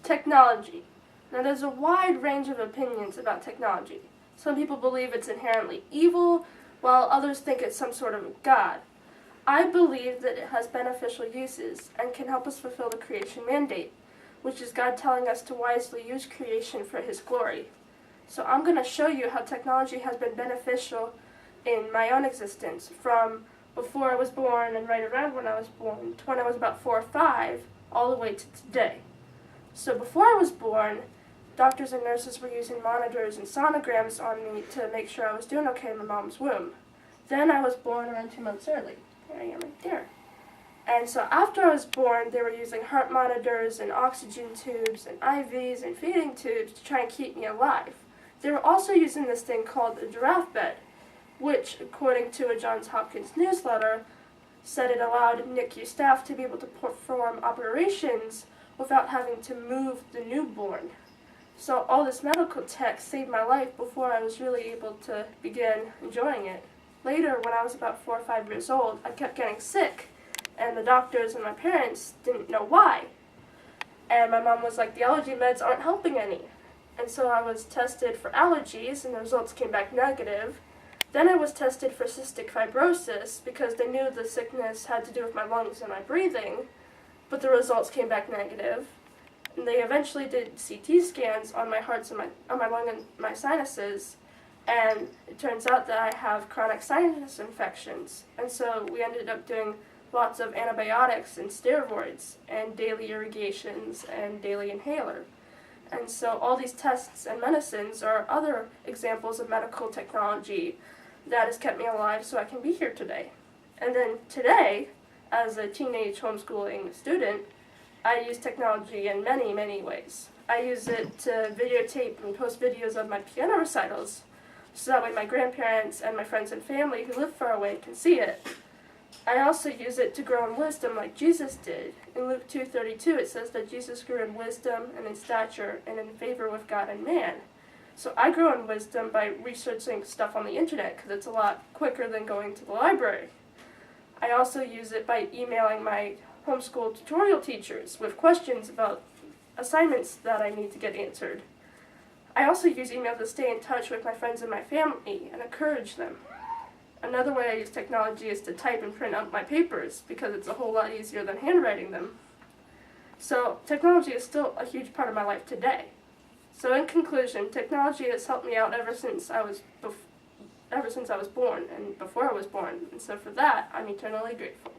Technology. Now there's a wide range of opinions about technology. Some people believe it's inherently evil, while others think it's some sort of a god. I believe that it has beneficial uses and can help us fulfill the creation mandate, which is God telling us to wisely use creation for His glory. So I'm going to show you how technology has been beneficial in my own existence, from before I was born and right around when I was born to when I was about 4 or 5, all the way to today. So before I was born, doctors and nurses were using monitors and sonograms on me to make sure I was doing okay in my mom's womb. Then I was born around 2 months early. Here I am right there. And so after I was born, they were using heart monitors and oxygen tubes and IVs and feeding tubes to try and keep me alive. They were also using this thing called a giraffe bed, which, according to a Johns Hopkins newsletter, said it allowed NICU staff to be able to perform operations without having to move the newborn. So all this medical tech saved my life before I was really able to begin enjoying it. Later, when I was about 4 or 5 years old, I kept getting sick, and the doctors and my parents didn't know why. And my mom was like, the allergy meds aren't helping any. And so I was tested for allergies, and the results came back negative. Then I was tested for cystic fibrosis because they knew the sickness had to do with my lungs and my breathing, but the results came back negative. And they eventually did CT scans on my hearts and on my lung and my sinuses, and it turns out that I have chronic sinus infections. And so we ended up doing lots of antibiotics and steroids and daily irrigations and daily inhaler. And so all these tests and medicines are other examples of medical technology that has kept me alive so I can be here today. And then today, as a teenage homeschooling student, I use technology in many, many ways. I use it to videotape and post videos of my piano recitals, so that way my grandparents and my friends and family who live far away can see it. I also use it to grow in wisdom like Jesus did. In Luke 2:32 it says that Jesus grew in wisdom and in stature and in favor with God and man. So I grow in wisdom by researching stuff on the internet because it's a lot quicker than going to the library. I also use it by emailing my homeschool tutorial teachers with questions about assignments that I need to get answered. I also use email to stay in touch with my friends and my family and encourage them. Another way I use technology is to type and print out my papers because it's a whole lot easier than handwriting them. So technology is still a huge part of my life today. So in conclusion, technology has helped me out ever since I was born and before I was born, and so for that I'm eternally grateful.